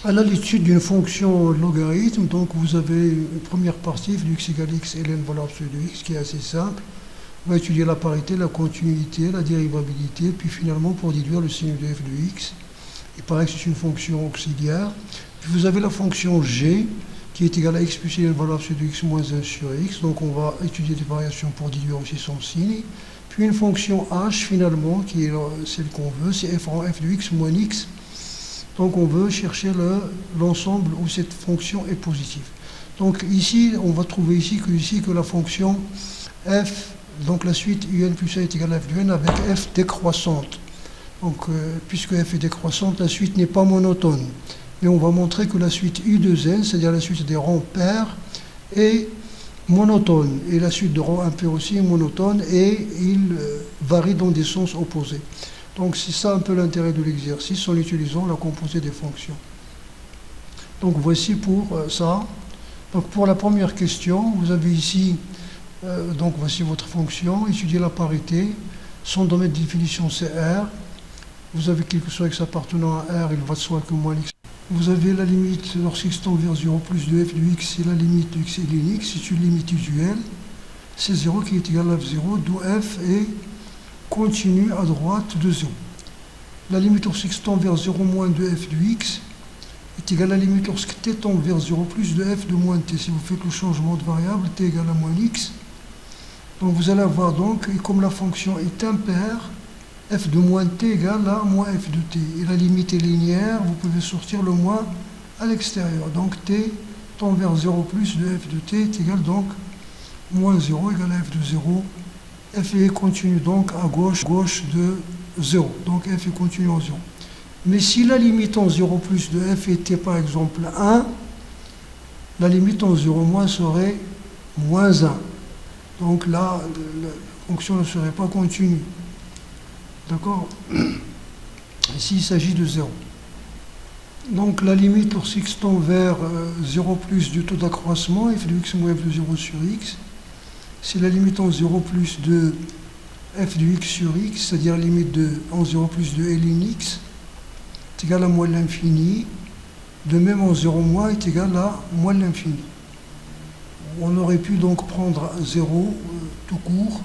À la l'étude d'une fonction logarithme, donc vous avez une première partie, f de x égale x, ln valeur absolue de x, qui est assez simple. On va étudier la parité, la continuité, la dérivabilité, puis finalement pour déduire le signe de f de x. Il paraît que c'est une fonction auxiliaire. Puis vous avez la fonction g, qui est égale à x plus ln valeur absolue de x moins 1 sur x. Donc on va étudier des variations pour déduire aussi son signe. Puis une fonction h, finalement, qui est celle qu'on veut, c'est f en f de x moins x. Donc on veut chercher l'ensemble où cette fonction est positive. Donc ici, on va trouver ici que la fonction f, donc la suite un plus 1 est égale à f de n avec f décroissante. Donc puisque f est décroissante, la suite n'est pas monotone. Mais on va montrer que la suite u de n, c'est-à-dire la suite des rangs pairs, est monotone. Et la suite de rangs impairs aussi est monotone et il varie dans des sens opposés. Donc c'est ça un peu l'intérêt de l'exercice en utilisant la composée des fonctions. Donc voici pour ça. Donc pour la première question, vous avez ici, donc voici votre fonction, étudier la parité, son domaine de définition c'est R. Vous avez quelque chose x appartenant à R, il va de soi que moins x. Vous avez la limite lorsqu'x tend vers 0 plus de f de x, c'est la limite de x et ln x, c'est une limite usuelle. C'est 0 qui est égal à f0, d'où f est continue à droite de 0. La limite lorsqu'x tend vers 0 moins de f de x est égale à la limite lorsque t tend vers 0 plus de f de moins t. Si vous faites le changement de variable, t égale à moins x. Donc vous allez avoir donc, et comme la fonction est impaire, f de moins t égale à moins f de t. Et la limite est linéaire, vous pouvez sortir le moins à l'extérieur. Donc t tend vers 0 plus de f de t est égal donc moins 0 égale à f de 0. F est continue donc à gauche de 0. Donc f est continue en 0. Mais si la limite en 0 plus de f était par exemple 1, la limite en 0 moins serait moins 1. Donc là, la fonction ne serait pas continue. D'accord? Ici, il s'agit de 0. Donc la limite lorsqu'x tend vers 0 plus du taux d'accroissement, f de x moins f de 0 sur x, c'est la limite en 0 plus de f de x sur x, c'est-à-dire la limite en 0 plus de ln x, est égal à moins l'infini. De même, en 0 moins est égal à moins l'infini. On aurait pu donc prendre 0 tout court,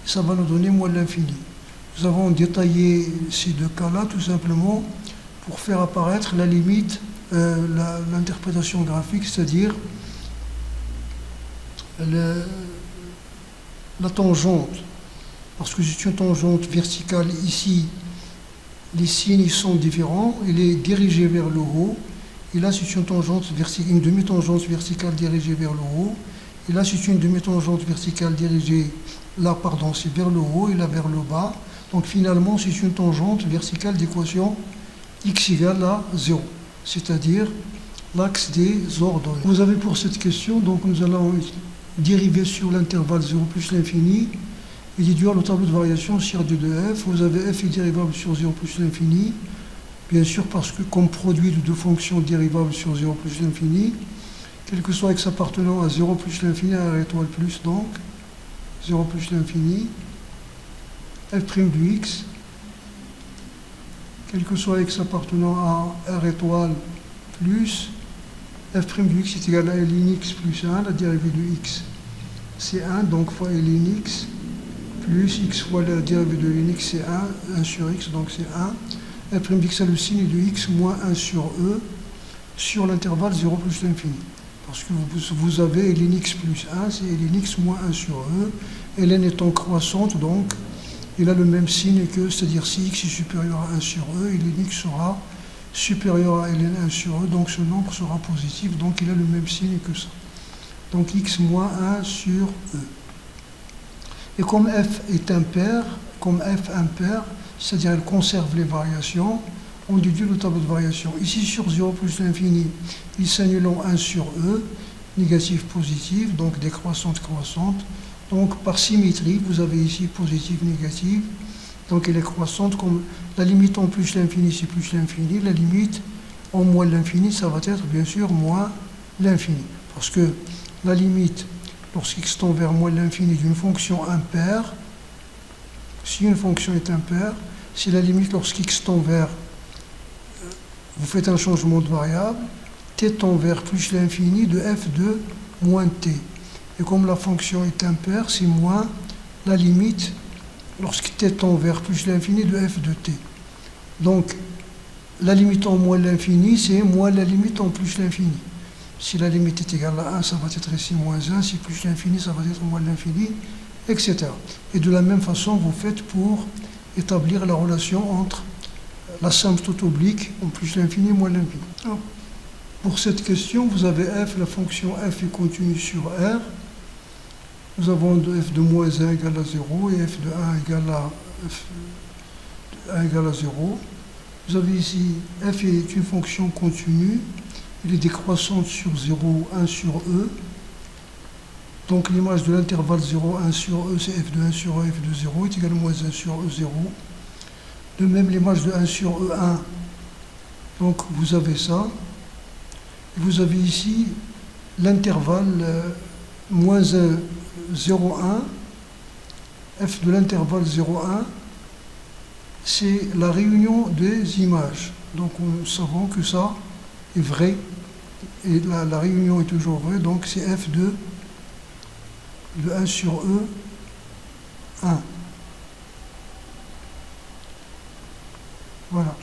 et ça va nous donner moins l'infini. Nous avons détaillé ces deux cas-là tout simplement pour faire apparaître la limite, l'interprétation graphique, c'est-à-dire la tangente. Parce que c'est une tangente verticale ici, les signes sont différents, elle est dirigée vers le haut, et là c'est une tangente verticale, une demi-tangente verticale dirigée vers le haut, et là c'est une demi-tangente verticale dirigée, là pardon, c'est vers le haut et là vers le bas. Donc finalement c'est une tangente verticale d'équation x égale à 0, c'est-à-dire l'axe des ordonnées. Vous avez pour cette question, donc nous allons dériver sur l'intervalle 0 plus l'infini et déduire le tableau de variation sur d de f. Vous avez f est dérivable sur 0 plus l'infini, bien sûr parce que comme produit de deux fonctions dérivables sur 0 plus l'infini, quel que soit x appartenant à 0 plus l'infini à r étoile plus, donc 0 plus l'infini, f' de x, quel que soit x appartenant à r étoile plus, f' de x est égal à ln x plus 1, la dérivée de x c'est 1, donc fois ln x, plus x fois la dérivée de ln x c'est 1 sur x, donc c'est 1, f' de x a le signe de x moins 1 sur e, sur l'intervalle 0 plus l'infini. Parce que vous avez ln x plus 1, c'est ln x moins 1 sur e, ln étant croissante, donc il a le même signe que, c'est-à-dire si x est supérieur à 1 sur e, ln x sera supérieur à ln 1 sur e, donc ce nombre sera positif, donc il a le même signe que ça. Donc x moins 1 sur e. Et comme f est impair, c'est-à-dire elle conserve les variations, on déduit le tableau de variation. Ici sur 0 plus l'infini, il s'annule en 1 sur e, négatif, positif, donc décroissante, croissante. Donc par symétrie, vous avez ici positif, négatif, donc elle est croissante, comme la limite en plus l'infini, c'est plus l'infini, la limite en moins l'infini, ça va être bien sûr moins l'infini. Parce que la limite, lorsqu'x tend vers moins l'infini d'une fonction impaire, si une fonction est impaire, c'est la limite lorsqu'x tend vers vous faites un changement de variable, t tend vers plus l'infini de f de moins t. Et comme la fonction est impaire, c'est moins la limite lorsque t tend vers plus l'infini de f de t. Donc, la limite en moins l'infini, c'est moins la limite en plus l'infini. Si la limite est égale à 1, ça va être ici moins 1. Si plus l'infini, ça va être moins l'infini, etc. Et de la même façon, vous faites pour établir la relation entre la somme toute oblique en plus l'infini et moins l'infini. Pour cette question, vous avez f, la fonction f est continue sur R. Nous avons f de moins 1 égale à 0 et f de 1 égale à 0. Vous avez ici, f est une fonction continue, il est décroissante sur 0, 1 sur E. Donc l'image de l'intervalle 0, 1 sur E, c'est f de 1 sur E, f de 0 est égal à moins 1 sur E, 0. De même, l'image de 1 sur E, 1. Donc vous avez ça. Vous avez ici l'intervalle moins 1, 0, 1. F de l'intervalle 0, 1. C'est la réunion des images. Donc nous savons que ça est vrai. Et la réunion est toujours vraie. Donc c'est f de 1 sur E, 1. Voilà.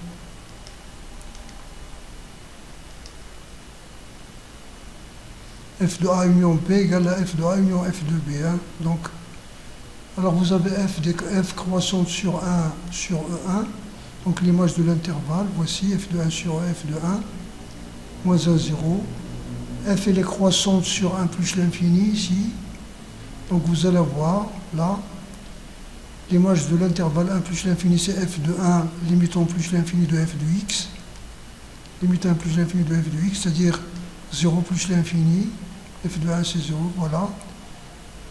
F de A union B égale à F de A union F de B. Hein. Donc, alors vous avez F croissante sur 1 sur E1. Donc l'image de l'intervalle, voici F de 1 sur E, F de 1, moins 1, 0. F elle est croissante sur 1 plus l'infini ici. Donc vous allez voir là, l'image de l'intervalle 1 plus l'infini, c'est f de 1 limitant plus l'infini de f de x. Limite 1 plus l'infini de f de x, c'est-à-dire 0 plus l'infini. F de 1 c'est 0, voilà.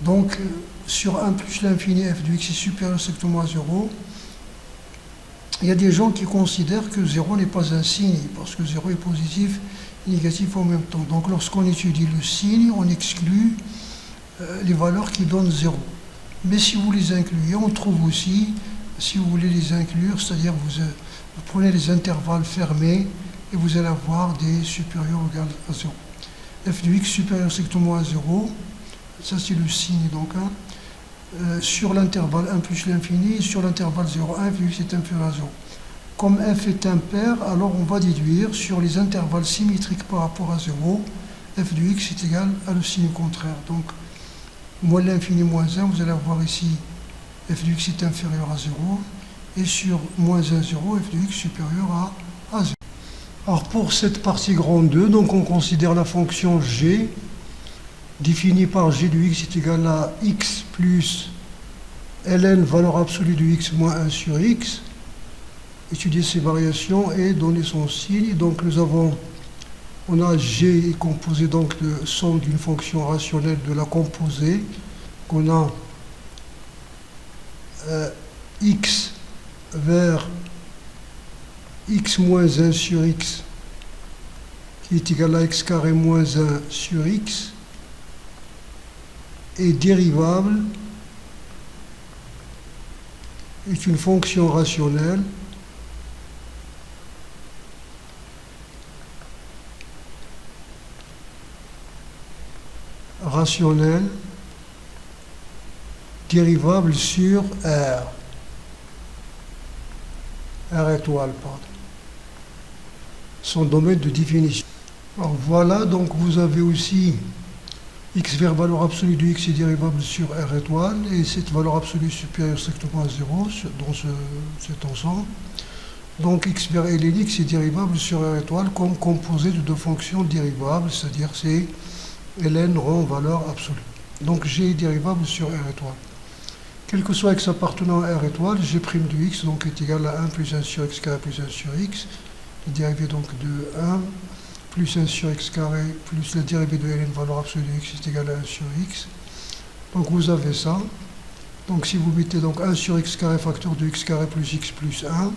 Donc sur 1 plus l'infini, f de x est supérieur strictement à 0. Il y a des gens qui considèrent que 0 n'est pas un signe, parce que 0 est positif et négatif en même temps. Donc lorsqu'on étudie le signe, on exclut les valeurs qui donnent 0. Mais si vous les incluez, on trouve aussi, si vous voulez les inclure, c'est-à-dire vous prenez les intervalles fermés et vous allez avoir des supérieurs ou égales à 0. F de x supérieur strictement à 0, ça c'est le signe donc. Sur l'intervalle 1 plus l'infini, sur l'intervalle 0, 1, f de x est inférieur à 0. Comme f est impair, alors on va déduire sur les intervalles symétriques par rapport à 0, f de x est égal à le signe contraire. Donc, moins l'infini moins 1, vous allez avoir ici f de x est inférieur à 0, et sur moins 1, 0, f de x supérieur à 0. Alors pour cette partie grande 2, donc on considère la fonction g, définie par g de x est égal à x plus ln, valeur absolue de x moins 1 sur x, étudier ces variations et donner son signe. Donc on a g composé donc de somme d'une fonction rationnelle de la composée, qu'on a x vers x moins 1 sur x qui est égal à x carré moins 1 sur x, et dérivable est une fonction rationnelle dérivable sur R étoile, pardon, son domaine de définition. Alors voilà, donc vous avez aussi x vers valeur absolue de x est dérivable sur R étoile, et cette valeur absolue supérieure strictement à 0 dans cet ensemble. Donc x vers ln x est dérivable sur R étoile comme composé de deux fonctions dérivables, c'est-à-dire c'est ln rond valeur absolue. Donc g est dérivable sur R étoile. Quel que soit x appartenant à R étoile, g' de x donc est égal à 1 plus 1 sur x carré plus 1 sur x. La dérivée donc de 1 plus 1 sur x carré plus la dérivée de ln valeur absolue de x est égale à 1 sur x. Donc vous avez ça. Donc si vous mettez donc 1 sur x carré facteur de x carré plus x plus 1,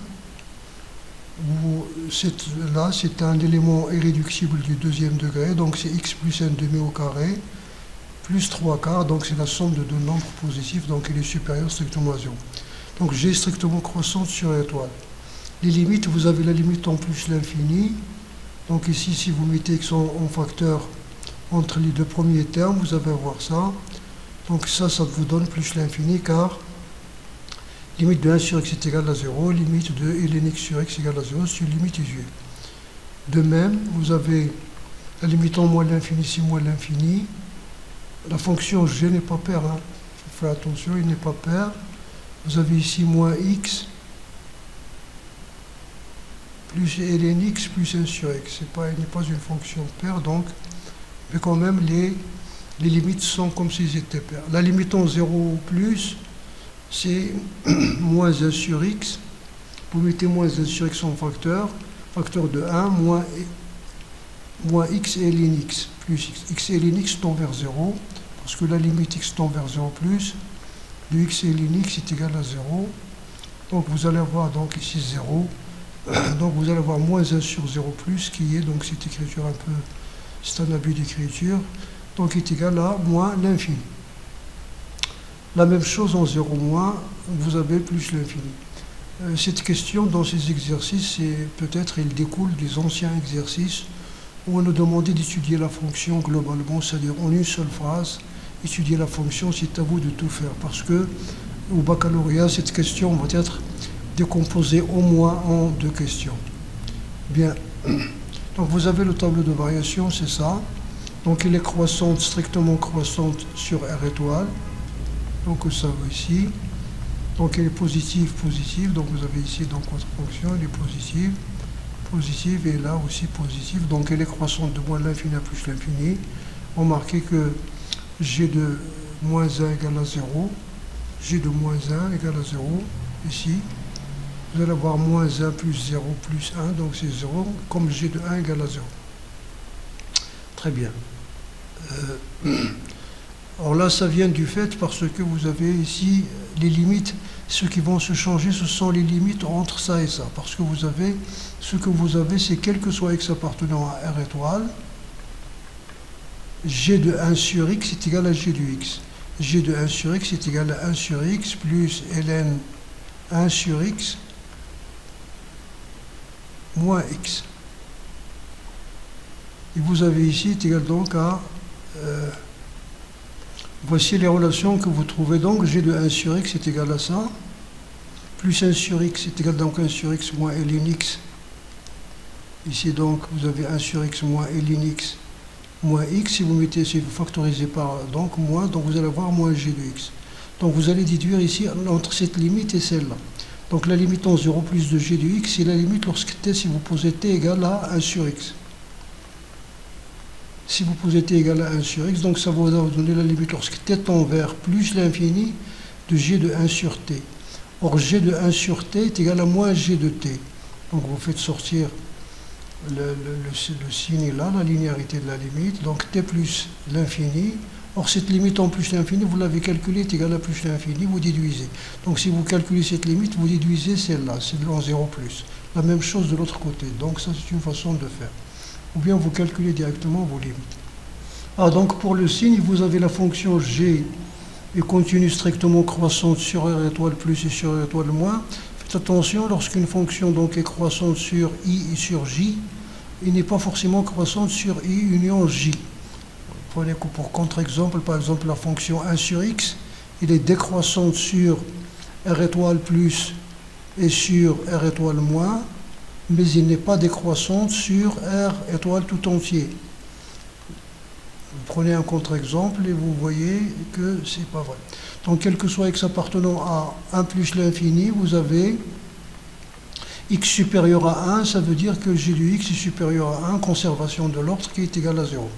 là c'est un élément irréductible du deuxième degré, donc c'est x plus 1 demi au carré plus 3 quarts, donc c'est la somme de deux nombres positifs, donc il est supérieur strictement à 0. Donc g strictement croissante sur étoile. Les limites, vous avez la limite en plus l'infini. Donc ici, si vous mettez x en facteur entre les deux premiers termes, vous allez avoir ça. Donc ça vous donne plus l'infini, car limite de 1 sur x est égale à 0, limite de ln x sur x égale à 0, c'est une limite usuelle. De même, vous avez la limite en moins l'infini, ici moins l'infini. La fonction g n'est pas paire, hein. Il faut faire attention, il n'est pas paire. Vous avez ici moins x plus ln x plus 1 sur x. Il n'est pas une fonction paire, donc, mais quand même, les limites sont comme s'ils étaient paires. La limite en 0 ou plus, c'est moins 1 sur x. Vous mettez moins 1 sur x en facteur de 1, moins x et ln x, plus x et ln x tend vers 0, parce que la limite x tend vers 0 plus, de x et ln x est égal à 0. Donc vous allez avoir donc ici 0. Donc vous allez avoir moins 1 sur 0 plus, qui est donc cette écriture un peu, c'est un abus d'écriture, donc est égal à moins l'infini. La même chose en 0 moins, vous avez plus l'infini. Cette question dans ces exercices, peut-être il découle des anciens exercices où on nous demandait d'étudier la fonction globalement, c'est-à-dire en une seule phrase, étudier la fonction, c'est à vous de tout faire, parce que au baccalauréat, cette question va être décomposée au moins en 2 questions. Bien, donc vous avez le tableau de variation, c'est ça. Donc il est croissante, strictement croissante sur R étoile. Donc ça va ici. Donc elle est positive, positive. Donc vous avez ici donc votre fonction, elle est positive, positive, et là aussi positive. Donc elle est croissante de moins l'infini à plus l'infini. Remarquez que g de moins 1 égale à 0. G de moins 1 égale à 0. Ici, vous allez avoir moins 1 plus 0 plus 1, donc c'est 0, comme g de 1 égale à 0. Très bien. Alors là, ça vient du fait parce que vous avez ici les limites. Ce qui vont se changer, ce sont les limites entre ça et ça. Parce que vous avez, ce que vous avez, c'est quel que soit x appartenant à R étoile, g de 1 sur x est égal à g de x. G de 1 sur x est égal à 1 sur x plus ln 1 sur x moins x. Et vous avez ici, est égal donc à... voici les relations que vous trouvez. Donc g de 1 sur x est égal à ça, plus 1 sur x est égal donc 1 sur x moins ln x. Ici donc vous avez 1 sur x moins ln x moins x. Si vous mettez, si vous factorisez par donc moins, donc vous allez avoir moins g de x. Donc vous allez déduire ici entre cette limite et celle-là. Donc la limite en 0 plus de g de x, c'est la limite lorsque t, si vous posez t égale à 1 sur x. Si vous posez t égale à 1 sur x, donc ça va vous donner la limite lorsque t tend vers plus l'infini de g de 1 sur t. Or, g de 1 sur t est égal à moins g de t. Donc vous faites sortir le signe là, la linéarité de la limite, donc t plus l'infini. Or, cette limite en plus l'infini, vous l'avez calculée, est égale à plus l'infini, vous déduisez. Donc si vous calculez cette limite, vous déduisez celle-là, c'est en 0 plus. La même chose de l'autre côté. Donc ça, c'est une façon de faire. Ou bien vous calculez directement vos limites. Ah, donc pour le signe, vous avez la fonction g est continue strictement croissante sur R étoile plus et sur R étoile moins. Faites attention, lorsqu'une fonction donc est croissante sur I et sur J, il n'est pas forcément croissante sur I union J. Prenez pour contre-exemple, par exemple, la fonction 1 sur x, il est décroissante sur R étoile plus et sur R étoile moins, mais il n'est pas décroissante sur R étoile tout entier. Vous prenez un contre-exemple et vous voyez que c'est pas vrai. Donc, quel que soit x appartenant à 1 plus l'infini, vous avez x supérieur à 1, ça veut dire que g de x est supérieur à 1, conservation de l'ordre qui est égal à 0.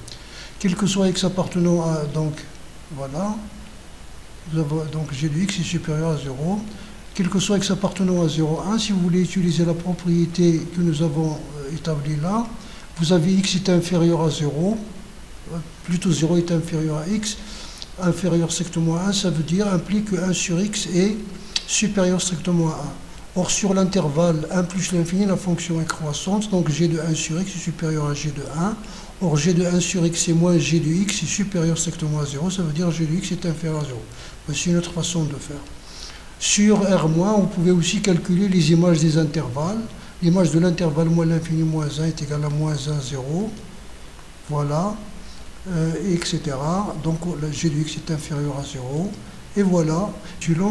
Quel que soit x appartenant à, donc, voilà, vous avez, donc g de x est supérieur à 0. Quel que soit x appartenant à 0,1, si vous voulez utiliser la propriété que nous avons établie là, vous avez x est inférieur à 0, plutôt 0 est inférieur à x, inférieur strictement à 1, ça veut dire, implique que 1 sur x est supérieur strictement à 1. Or, sur l'intervalle 1 plus l'infini, la fonction est croissante, donc g de 1 sur x est supérieur à g de 1. Or, g de 1 sur x est moins g de x est supérieur strictement à 0, ça veut dire g de x est inférieur à 0. Voici une autre façon de faire. Sur R-, vous pouvez aussi calculer les images des intervalles. L'image de l'intervalle moins l'infini moins 1 est égale à moins 1, 0. Voilà, etc. Donc le g de x est inférieur à 0. Et voilà,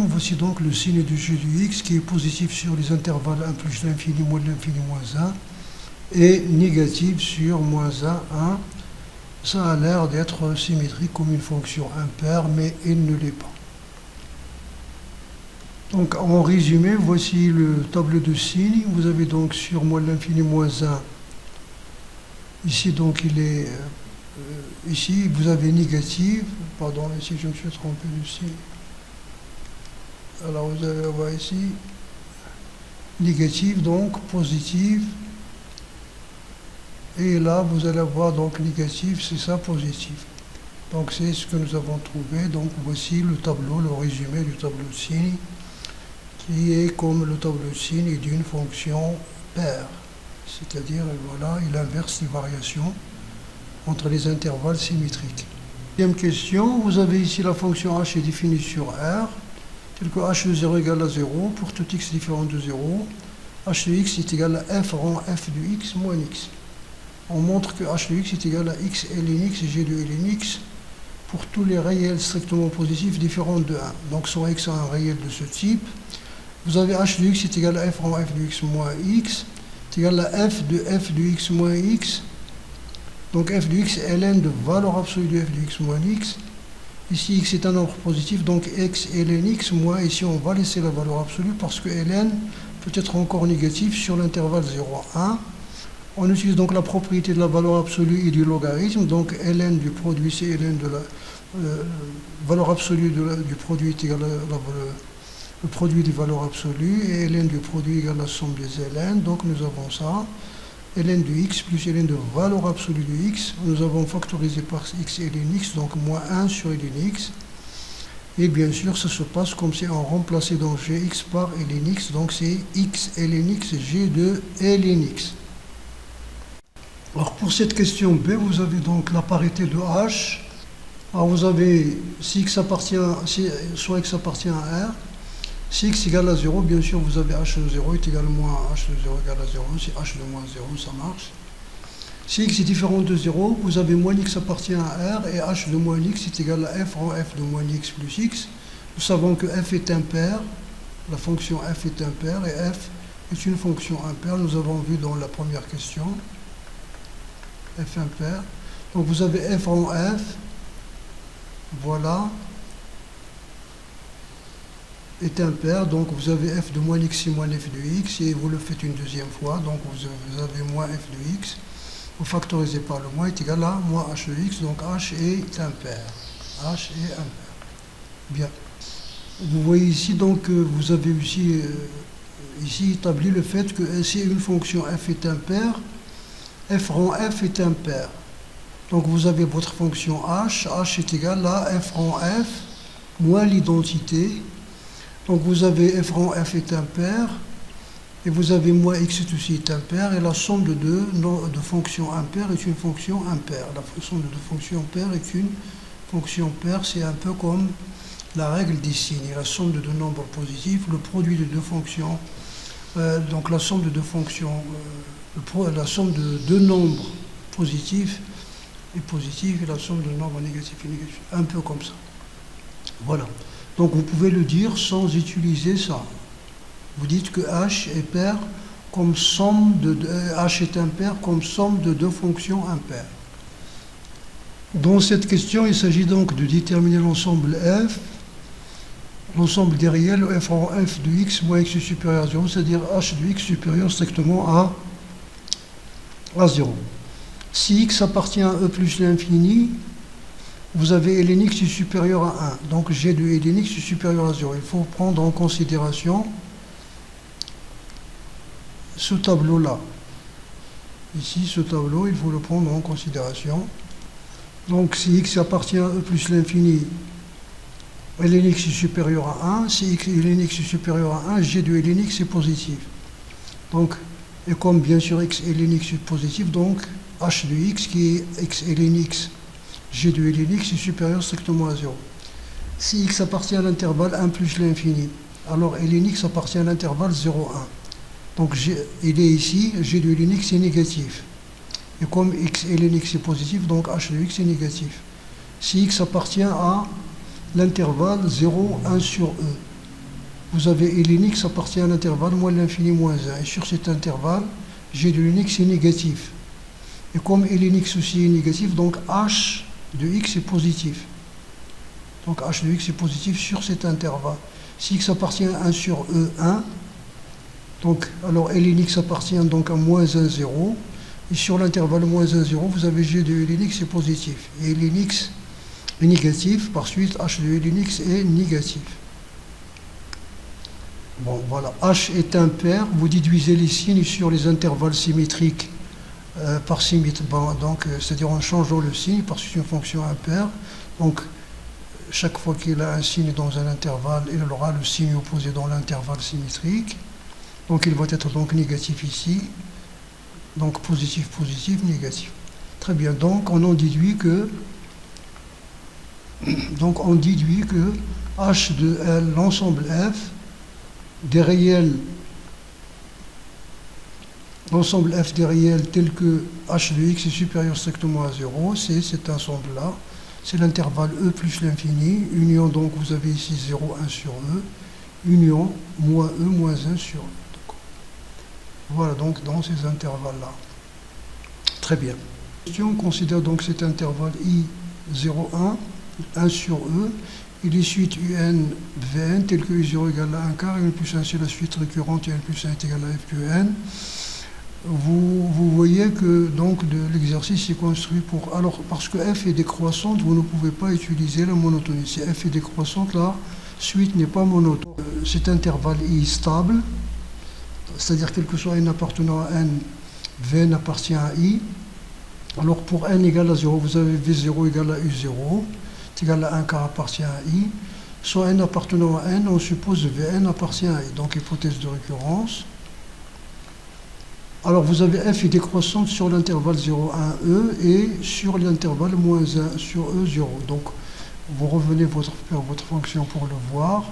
voici donc le signe du g de x qui est positif sur les intervalles 1 plus l'infini moins 1 et négatif sur moins 1, 1. Ça a l'air d'être symétrique comme une fonction impaire, mais il ne l'est pas. Donc en résumé, voici le tableau de signes. Vous avez donc sur moins l'infini moins 1, ici donc il est, ici vous avez négatif, pardon, ici je me suis trompé de signe. Alors vous allez avoir ici, négatif donc, positif, et là vous allez avoir donc négatif, c'est ça, positif. Donc c'est ce que nous avons trouvé, donc voici le tableau, le résumé du tableau de signes, qui est comme le tableau de signes d'une fonction paire. C'est-à-dire, voilà, il inverse les variations entre les intervalles symétriques. Deuxième question, vous avez ici la fonction h est définie sur R, tel que h de 0 égale à 0, pour tout x différent de 0, h de x est égal à f rang f de x moins x. On montre que h de x est égal à x ln x et g de ln x pour tous les réels strictement positifs différents de 1. Donc soit x a un réel de ce type, vous avez h de x est égal à f rang f de x moins x, est égal à f de x moins x. Donc f de x est ln de valeur absolue de f de x moins x. Ici x est un nombre positif, donc x ln x moins, ici on va laisser la valeur absolue parce que ln peut être encore négatif sur l'intervalle 0 à 1. On utilise donc la propriété de la valeur absolue et du logarithme, donc ln du produit c'est ln de la valeur absolue du produit est égal à le produit des valeurs absolues, et ln du produit égale la somme des ln, donc nous avons ça, ln de x plus ln de valeur absolue de x, nous avons factorisé par x ln x, donc moins 1 sur ln x, et bien sûr ça se passe comme si on remplaçait donc gx par ln x, donc c'est x ln x g de ln x. Alors pour cette question B, vous avez donc la parité de h. Alors vous avez, si x appartient, soit x appartient à R, si x égale à 0, bien sûr vous avez h de 0 est égal à moins h de 0 égale à 0, si h de moins 0, ça marche. Si x est différent de 0, vous avez moins x appartient à R et h de moins x est égal à f rang f de moins x plus x. Nous savons que f est impair, la fonction f est impaire et f est une fonction impaire, nous avons vu dans la première question. F impair. Donc vous avez f en f, voilà, est impair, donc vous avez f de moins x et moins f de x, et vous le faites une deuxième fois, donc vous avez moins f de x, vous factorisez par le moins est égal à moins h de x, donc h est impair. H est impair. Bien. Vous voyez ici, donc vous avez aussi ici établi le fait que si une fonction f est impaire, f rang f est impair. Donc vous avez votre fonction h est égal à f rang f moins l'identité. Donc vous avez f rang f est impair, et vous avez moins x aussi est impair, et la somme de deux de fonctions impaires est une fonction impaire. La somme de deux fonctions paires est une fonction paire, c'est un peu comme la règle des signes. La somme de deux nombres positifs, le produit de deux fonctions, donc la somme de deux fonctions, la somme de deux nombres positifs est positive et la somme de nombres négatifs est négative. Un peu comme ça. Voilà. Donc vous pouvez le dire sans utiliser ça. Vous dites que h est pair comme somme de h est impair comme somme de deux fonctions impaires. Dans cette question, il s'agit donc de déterminer l'ensemble f, l'ensemble des réels f en f de x moins x supérieur à 0, c'est-à-dire h de x supérieur strictement à 0. Si x appartient à e plus l'infini, vous avez ln x supérieur à 1. Donc g de ln x supérieur à 0. Il faut prendre en considération ce tableau-là. Ici, ce tableau, il faut le prendre en considération. Donc si x appartient à e plus l'infini, ln x est supérieur à 1. Si ln x est supérieur à 1, g de ln x est positif. Donc, et comme bien sûr x ln x est positif, donc h de x qui est x ln x, g de ln x est supérieur strictement à 0. Si x appartient à l'intervalle 1 plus l'infini, alors Lnx appartient à l'intervalle 0,1. Donc il est ici, g de Lnx est négatif. Et comme x et Lnx est positif, donc h de x est négatif. Si x appartient à l'intervalle 0, 1 sur e, vous avez Lnx appartient à l'intervalle moins l'infini moins 1. Et sur cet intervalle, g de Lnx est négatif. Et comme Lnx aussi est négatif, donc h de x est positif. Donc h de x est positif sur cet intervalle. Si x appartient à 1 sur E1, donc alors Lnx appartient donc à moins 1, 0. Et sur l'intervalle moins 1, 0, vous avez g de Lnx est positif. Et Lnx est négatif, par suite h de Lnx est négatif. Bon, voilà, h est impair, vous déduisez les signes sur les intervalles symétriques par symétrie, donc c'est-à-dire en changeant le signe parce que c'est une fonction impaire. Donc chaque fois qu'il a un signe dans un intervalle, il aura le signe opposé dans l'intervalle symétrique. Donc il va être donc négatif ici. Donc positif, positif, négatif. Très bien, donc on en déduit que h de L, l'ensemble F, des réels, l'ensemble F des réels tel que h de x est supérieur strictement à 0, c'est cet ensemble-là. C'est l'intervalle E plus l'infini, union, donc vous avez ici 0, 1 sur E, union, moins E, moins 1 sur E. Voilà, donc dans ces intervalles-là. Très bien. On considère donc cet intervalle I 0, 1 sur E, et les suites UN, Vn, telles que U0 égale à 1 quart, et N plus 1 c'est la suite récurrente, et N plus 1 est égal à F de N. Vous voyez que donc l'exercice est construit pour... Alors, parce que f est décroissante, vous ne pouvez pas utiliser la monotonie. Si f est décroissante, la suite n'est pas monotone. Cet intervalle I stable, c'est-à-dire quel que soit n appartenant à n, Vn appartient à I. Alors pour n égale à 0, vous avez V0 égale à U0, c'est égal à 1 quart appartient à I. Soit n appartenant à n, on suppose Vn appartient à I. Donc hypothèse de récurrence. Alors vous avez f est décroissante sur l'intervalle 0, 1, e et sur l'intervalle moins 1 sur e, 0. Donc vous revenez vers votre fonction pour le voir.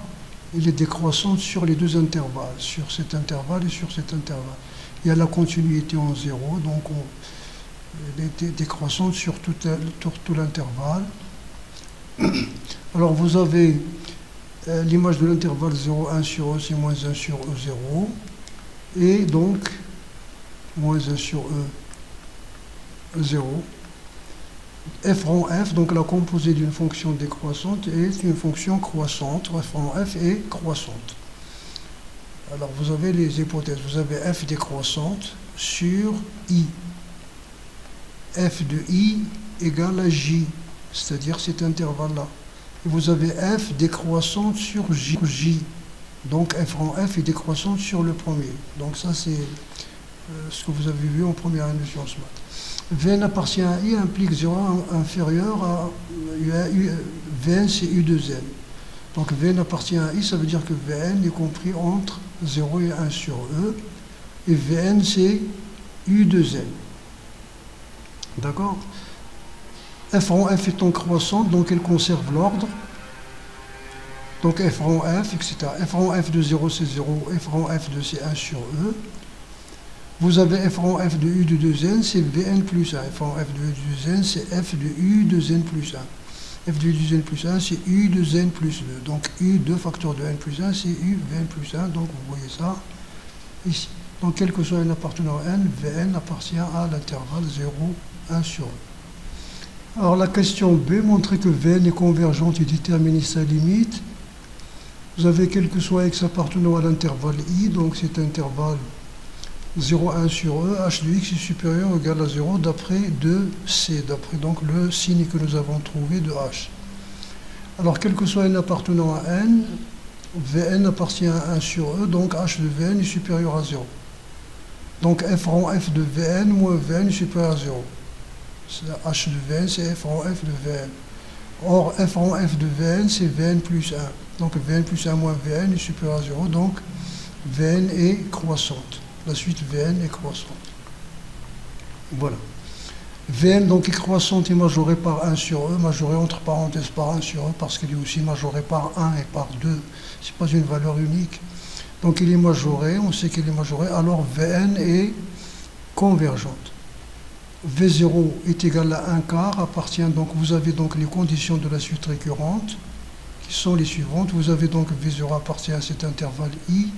Il est décroissante sur les deux intervalles, sur cet intervalle et sur cet intervalle. Il y a la continuité en 0, donc elle est décroissante sur tout l'intervalle. Alors vous avez l'image de l'intervalle 0, 1 sur e, c'est moins 1 sur e, 0. Et donc moins 1 sur E, 0. F rond F, donc la composée d'une fonction décroissante est une fonction croissante. F rond F est croissante. Alors vous avez les hypothèses. Vous avez F décroissante sur I. F de I égale à J, c'est-à-dire cet intervalle-là. Et vous avez F décroissante sur J. Donc F rond F est décroissante sur le premier. Donc ça c'est ce que vous avez vu en première année de sciences maths. Vn appartient à I implique 0 inférieur à Vn, c'est U de N. Donc Vn appartient à I, ça veut dire que Vn est compris entre 0 et 1 sur E. Et Vn, c'est U de N. D'accord? F rond F étant croissante, donc elle conserve l'ordre. Donc F rond F, etc. F rond F de 0, c'est 0. F rond F de c'est 1 sur E. Vous avez f rond f de u de 2n, c'est vn plus 1. F rond f de u de 2n, c'est f de u de n plus 1. F de u de n plus 1, c'est u de n plus 2. Donc u, 2 facteurs de n plus 1, c'est u vn plus 1. Donc vous voyez ça ici. Donc quel que soit n appartenant à n, vn appartient à l'intervalle 0, 1 sur e. Alors la question B, montrer que vn est convergente et déterminer sa limite. Vous avez quel que soit x appartenant à l'intervalle i, donc cet intervalle 0, 1 sur E, h de x est supérieur ou égal à 0 d'après 2c, d'après donc le signe que nous avons trouvé de h. Alors, quel que soit n appartenant à n, Vn appartient à 1 sur E, donc h de Vn est supérieur à 0. Donc f rond f de Vn moins Vn est supérieur à 0. H de Vn, c'est f rond f de Vn. Or, f rond f de Vn, c'est Vn plus 1. Donc Vn plus 1 moins Vn est supérieur à 0, donc Vn est croissante. La suite Vn est croissante. Voilà. Vn donc est croissante et majorée par 1 sur E, majorée entre parenthèses par 1 sur E, parce qu'il est aussi majoré par 1 et par 2. Ce n'est pas une valeur unique. Donc il est majoré, on sait qu'il est majoré, alors Vn est convergente. V0 est égal à 1 quart, appartient donc, vous avez donc les conditions de la suite récurrente, qui sont les suivantes. Vous avez donc V0 appartient à cet intervalle I,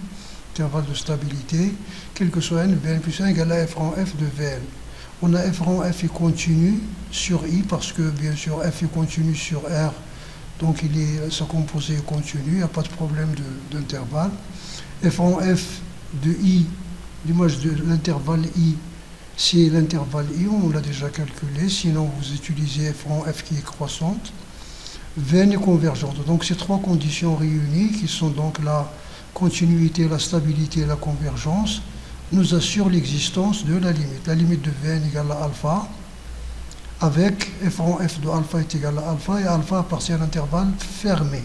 intervalle de stabilité, quel que soit n, Vn plus 1 égale à f rang f de Vn. On a f rang f est continu sur I, parce que bien sûr f est continu sur R, donc sa composée est continue, il n'y a pas de problème d'intervalle. F rang f de I, l'image de l'intervalle I, c'est l'intervalle I, on l'a déjà calculé, sinon vous utilisez f rang f qui est croissante. Vn est convergente. Donc ces trois conditions réunies, qui sont donc la continuité, la stabilité et la convergence, nous assurent l'existence de la limite. La limite de Vn égale à alpha, avec f rang f de alpha est égal à alpha, et alpha appartient à l'intervalle fermé.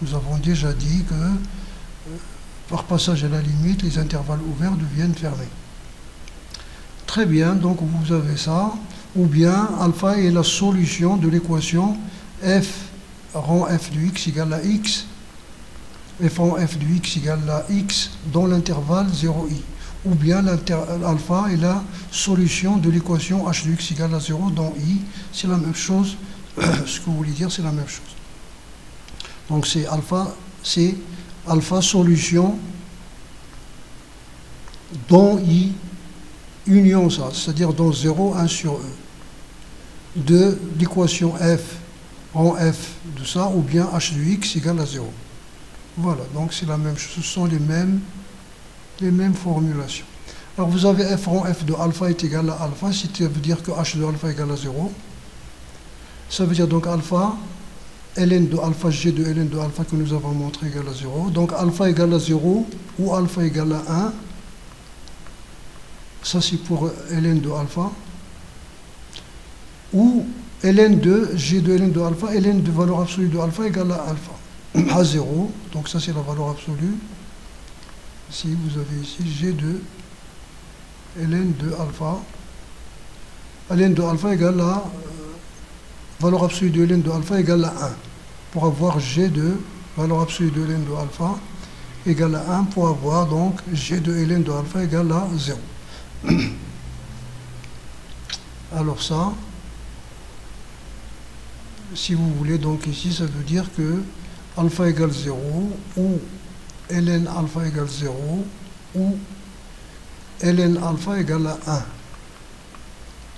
Nous avons déjà dit que par passage à la limite, les intervalles ouverts deviennent fermés. Très bien, donc vous avez ça. Ou bien alpha est la solution de l'équation f rang f de x égale à x, f rang f de x égale à x dans l'intervalle 0i. Ou bien alpha est la solution de l'équation h de x égale à 0 dans i. C'est la même chose. Ce que vous voulez dire, c'est la même chose. Donc c'est alpha solution dans i union ça, c'est-à-dire dans 0, 1 sur e, de l'équation f rang f de ça, ou bien h de x égale à 0. Voilà, donc c'est la même chose, ce sont les mêmes formulations. Alors vous avez f rang f de alpha est égal à alpha, ça veut dire que h de alpha égale à 0. Ça veut dire donc alpha, ln de alpha, g de ln de alpha que nous avons montré égale à 0. Donc alpha égale à 0 ou alpha égale à 1. Ça c'est pour ln de alpha. Ou ln de g de ln de alpha, ln de valeur absolue de alpha égale à alpha, à 0. Donc ça c'est la valeur absolue. Si vous avez ici g de ln de alpha, ln de alpha égale à valeur absolue de ln de alpha égale à 1. Pour avoir g de valeur absolue de ln de alpha égale à 1, pour avoir donc g de ln de alpha égale à 0. Alors ça, si vous voulez, donc ici, ça veut dire que alpha égale 0, ou ln alpha égale 0, ou ln alpha égale à 1.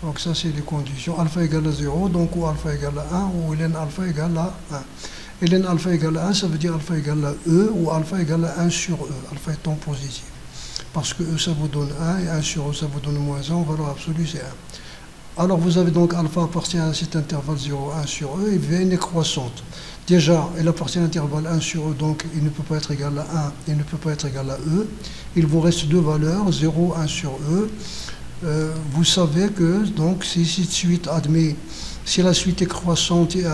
Donc ça, c'est les conditions. Alpha égale à 0, donc ou alpha égale à 1, ou ln alpha égale à 1. Ln alpha égale à 1, ça veut dire alpha égale à E, ou alpha égale à 1 sur E, alpha étant positif. Parce que E, ça vous donne 1, et 1 sur E, ça vous donne moins 1, valeur absolue, c'est 1. Alors vous avez donc alpha appartient à cet intervalle 0, 1 sur E, et Vn est croissante. Déjà, elle appartient à l'intervalle 1 sur E, donc il ne peut pas être égal à 1, il ne peut pas être égal à E. Il vous reste deux valeurs, 0, 1 sur E. Vous savez que, donc, si cette suite admet, si la suite est croissante et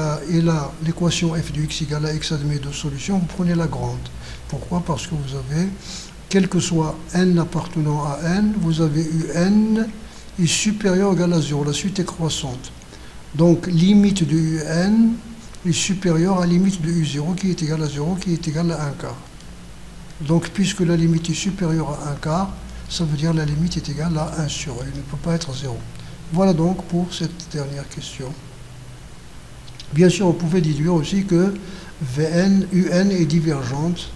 l'équation f de x égale à x admet deux solutions, vous prenez la grande. Pourquoi? Parce que vous avez, quel que soit n appartenant à n, vous avez un est supérieur ou égal à 0. La suite est croissante. Donc, limite de un est supérieure à limite de u0 qui est égale à 0, qui est égale à 1 quart. Donc, puisque la limite est supérieure à 1 quart, ça veut dire que la limite est égale à 1 sur E. Il ne peut pas être 0. Voilà donc pour cette dernière question. Bien sûr, on pouvait déduire aussi que un est divergente